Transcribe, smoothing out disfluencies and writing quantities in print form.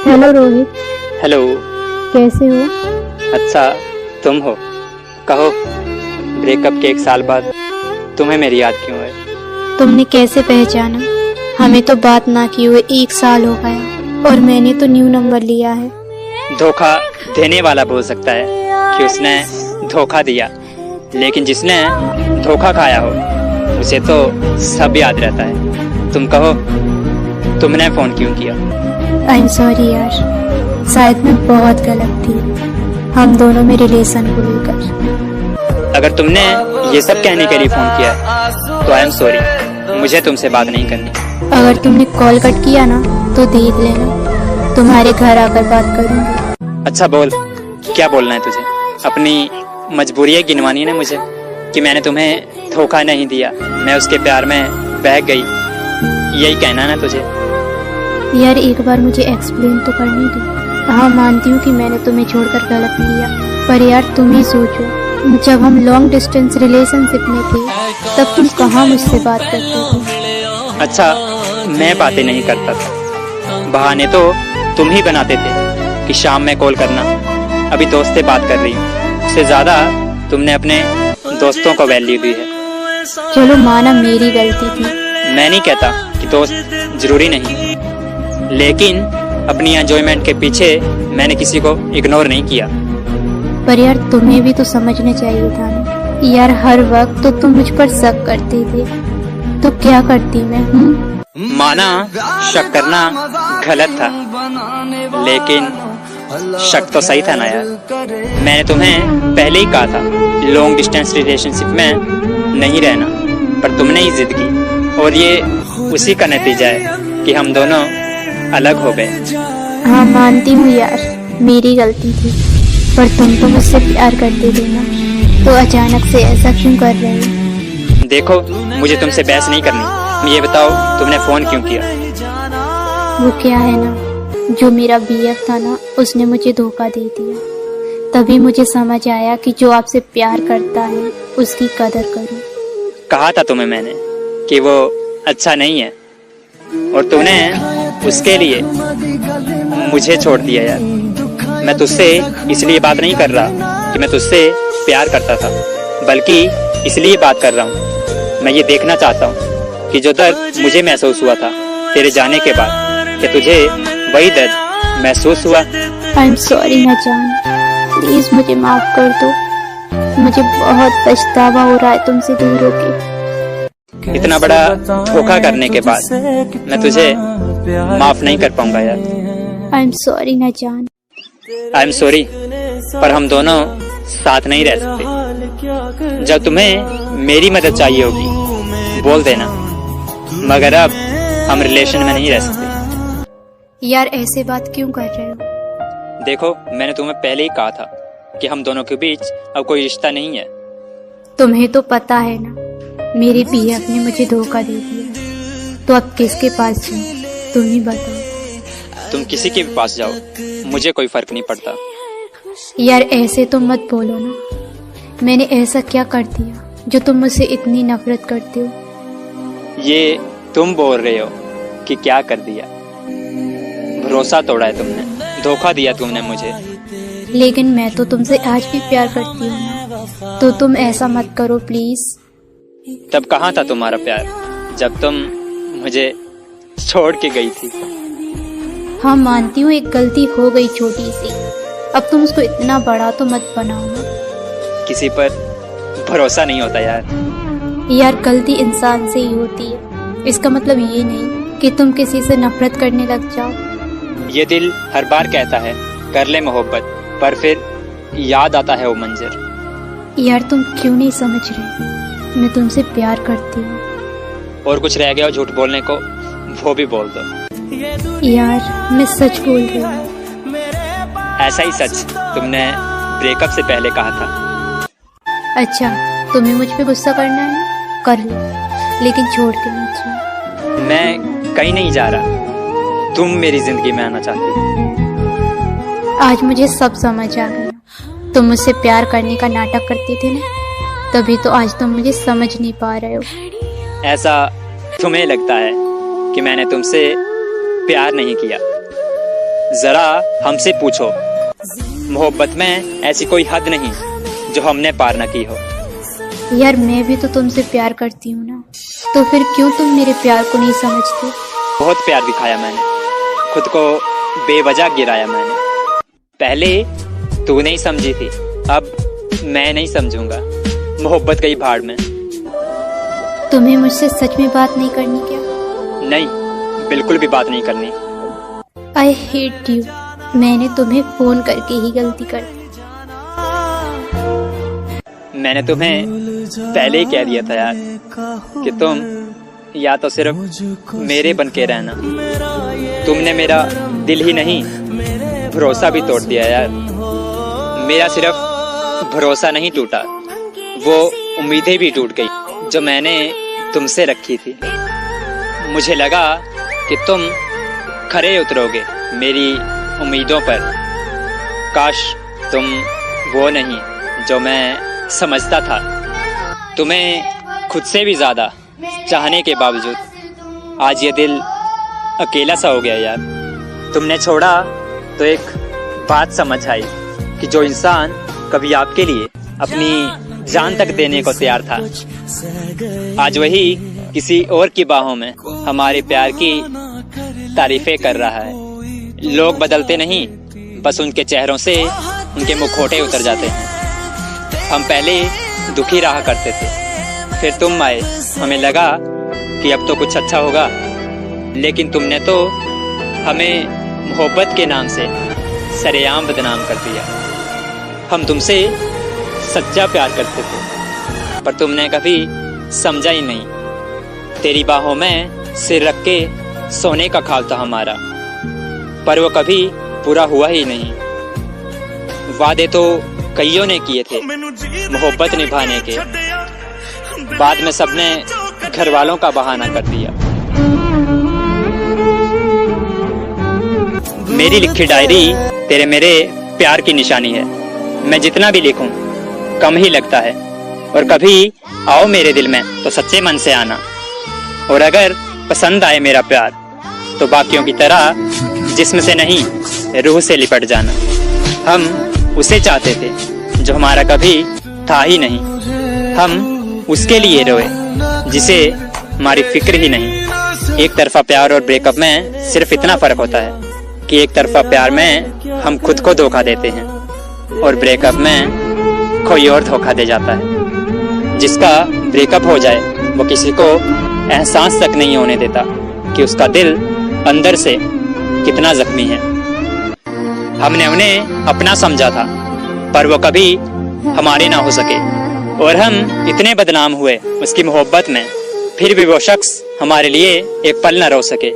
Hello Rohit. Hello. कैसे हो? अच्छा, तुम हो? कहो, ब्रेकअप के 1 साल बाद तुम्हें मेरी याद क्यों है? तुमने कैसे पहचाना? हमें तो बात ना किए हुए 1 साल हो गया और मैंने तो न्यू नंबर लिया है। धोखा देने वाला बोल सकता है कि उसने धोखा दिया, लेकिन जिसने धोखा खाया हो उसे तो सब याद रहता है। तुम कहो, तुमने फोन क्यों किया? आई एम सॉरी यार, शायद मैं बहुत गलत थी हम दोनों में रिलेशन को लेकर। अगर तुमने ये सब कहने के लिए फोन किया है तो आई एम सॉरी, मुझे तुमसे बात नहीं करनी। अगर तुमने कॉल कट किया ना तो देख लेना, तुम्हारे घर आकर बात करूंगी। अच्छा बोल, क्या बोलना है तुझे? अपनी मजबूरियाँ गिनवानी है ना मुझे कि मैंने तुम्हें धोखा नहीं दिया, मैं उसके प्यार में बह गई, यही कहना है ना तुझे? यार एक बार मुझे एक्सप्लेन तो करने दो। हाँ मानती हूँ कि मैंने तुम्हें छोड़कर गलत किया, पर यार तुम ही सोचो, जब हम लॉन्ग डिस्टेंस रिलेशनशिप में थे तब तुम कहाँ मुझसे बात करते थे? अच्छा, मैं बातें नहीं करता था, बहाने तो तुम ही बनाते थे कि शाम में कॉल करना, अभी दोस्त से बात कर रही हूँ। उससे ज्यादा तुमने अपने दोस्तों को वैल्यू दी है। चलो माना मेरी गलती थी। मैं नहीं कहता कि दोस्त जरूरी नहीं, लेकिन अपनी एंजॉयमेंट के पीछे मैंने किसी को इग्नोर नहीं किया। पर यार तुम्हें भी तो समझना चाहिए था ना यार, हर वक्त तो तुम मुझ पर शक करते थे, तो क्या करती मैं? माना शक करना गलत था, लेकिन शक तो सही था ना यार। मैंने तुम्हें पहले ही कहा था लॉन्ग डिस्टेंस रिलेशनशिप में नहीं रहना, पर तुमने ही जिद की और ये उसी का नतीजा है कि हम दोनों अलग हो गए। हाँ मानती हूँ यार, मेरी गलती थी, पर तुम तो मुझसे प्यार करते थे ना, तो अचानक से ऐसा क्यों कर रहे हो? देखो, मुझे तुमसे बहस नहीं करनी, ये बताओ तुमने फोन क्यों किया? वो क्या है ना, जो मेरा बीएफ था ना उसने मुझे धोखा दे दिया, तभी मुझे समझ आया कि जो आपसे प्यार करता है उसकी कदर करो। कहा था तुम्हें मैंने कि वो अच्छा नहीं है, और तूने उसके लिए मुझे छोड़ दिया यार। मैं तुझसे इसलिए बात नहीं कर रहा कि मैं तुझसे प्यार करता था, बल्कि इसलिए बात कर रहा हूँ, मैं ये देखना चाहता हूँ कि जो दर्द मुझे महसूस हुआ था तेरे जाने के बाद, क्या तुझे वही दर्द महसूस हुआ? आई एम सॉरी ना जान, प्लीज मुझे माफ कर दो, मुझे बहुत पछतावा हो रहा है तुमसे दूर होके। इतना बड़ा धोखा करने के बाद मैं तुझे माफ नहीं कर पाऊंगा यार। आई एम सॉरी ना जान। आई एम सॉरी, पर हम दोनों साथ नहीं रह सकते। जब तुम्हें मेरी मदद चाहिए होगी बोल देना, मगर अब हम रिलेशन में नहीं रह सकते। यार ऐसे बात क्यों कर रहे हो? देखो, मैंने तुम्हें पहले ही कहा था कि हम दोनों के बीच अब कोई रिश्ता नहीं है। तुम्हें तो पता है ना, मेरे बीएफ ने मुझे धोखा दे दिया, तो अब किसके पास जाऊं? तुम ही बताओ। तुम किसी के भी पास जाओ, मुझे कोई फर्क नहीं पड़ता। यार ऐसे तो मत बोलो ना, मैंने ऐसा क्या कर दिया जो तुम मुझसे इतनी नफरत करते हो? ये तुम बोल रहे हो कि क्या कर दिया? भरोसा तोड़ा है तुमने, धोखा दिया तुमने मुझे। लेकिन मैं तो तुमसे आज भी प्यार करती हूँ ना, तो तुम ऐसा मत करो प्लीज। तब कहाँ था तुम्हारा प्यार जब तुम मुझे छोड़ के गई थी? हाँ मानती हूँ एक गलती हो गई छोटी सी, अब तुम उसको इतना बड़ा तो मत बनाओ ना। किसी पर भरोसा नहीं होता यार। यार गलती इंसान से ही होती है, इसका मतलब ये नहीं कि तुम किसी से नफरत करने लग जाओ। ये दिल हर बार कहता है कर ले मोहब्बत, पर फिर याद आता है वो मंजर। यार तुम क्यों नहीं समझ रहे, मैं तुमसे प्यार करती हूँ। और कुछ रह गया झूठ बोलने को, वो भी बोल दो। यार मैं सच बोल रही हूँ। ऐसा ही सच तुमने ब्रेकअप से पहले कहा था। अच्छा, तुम्हें मुझ पे गुस्सा करना है ना, कर लो, लेकिन छोड़ के मत जाओ। मैं कहीं नहीं जा रहा, तुम मेरी जिंदगी में आना चाहती हो। आज मुझे सब समझ आ गया, तुम मुझसे प्यार करने का नाटक करते थे ना, तभी तो आज तुम मुझे समझ नहीं पा रहे हो। ऐसा तुम्हें लगता है, कि मैंने तुमसे प्यार नहीं किया। जरा हमसे पूछो, मोहब्बत में ऐसी कोई हद नहीं जो हमने पार न की हो। यार मैं भी तो तुमसे प्यार करती हूँ ना, तो फिर क्यों तुम मेरे प्यार को नहीं समझते? बहुत प्यार दिखाया मैंने, खुद को बेवजह गिराया मैंने। पहले तू नहीं समझी थी, अब मैं नहीं समझूंगा। मोहब्बत गई भाड़ में। तुम्हें मुझसे सच में बात नहीं करनी क्या? नहीं, बिल्कुल भी बात नहीं करनी। I hate you. मैंने तुम्हें फोन करके ही गलती कर दी। मैंने तुम्हें पहले ही कह दिया था यार कि तुम या तो सिर्फ मेरे बन के रहना। तुमने मेरा दिल ही नहीं, भरोसा भी तोड़ दिया यार। मेरा सिर्फ भरोसा नहीं टूटा, वो उम्मीदें भी टूट गई जो मैंने तुमसे रखी थी। मुझे लगा कि तुम खरे उतरोगे मेरी उम्मीदों पर। काश तुम वो नहीं जो मैं समझता था। तुम्हें खुद से भी ज्यादा चाहने के बावजूद आज ये दिल अकेला सा हो गया यार। तुमने छोड़ा तो एक बात समझ आई कि जो इंसान कभी आपके लिए अपनी जान तक देने को तैयार था, आज वही किसी और की बाहों में हमारे प्यार की तारीफें कर रहा है। लोग बदलते नहीं, बस उनके चेहरों से उनके मुखौटे उतर जाते हैं। हम पहले दुखी रहा करते थे, फिर तुम आए, हमें लगा कि अब तो कुछ अच्छा होगा, लेकिन तुमने तो हमें मोहब्बत के नाम से सरेआम बदनाम कर दिया। हम तुमसे सच्चा प्यार करते थे, पर तुमने कभी समझा ही नहीं। तेरी बाहों में सिर रख के सोने का ख्वाब था हमारा, पर वो कभी पूरा हुआ ही नहीं। वादे तो कईयों ने किए थे मोहब्बत निभाने के, बाद में सबने घर वालों का बहाना कर दिया। मेरी लिखी डायरी तेरे मेरे प्यार की निशानी है। मैं जितना भी लिखूं कम ही लगता है, और कभी आओ मेरे दिल में तो सच्चे मन से आना, और अगर पसंद आए मेरा प्यार तो बाकियों की तरह जिस्म से नहीं रूह से लिपट जाना। हम उसे चाहते थे जो हमारा कभी था ही नहीं। हम उसके लिए रोए जिसे हमारी फिक्र ही नहीं। एक तरफा प्यार और ब्रेकअप में सिर्फ इतना फर्क होता है कि एक तरफा प्यार में हम खुद को धोखा देते हैं, और ब्रेकअप में कोई और धोखा दे जाता है। जिसका ब्रेकअप हो जाए वो किसी को एहसास तक नहीं होने देता कि उसका दिल अंदर से कितना जख्मी है। हमने उन्हें अपना समझा था, पर वो कभी हमारे ना हो सके, और हम इतने बदनाम हुए उसकी मोहब्बत में, फिर भी वो शख्स हमारे लिए एक पल न रो सके।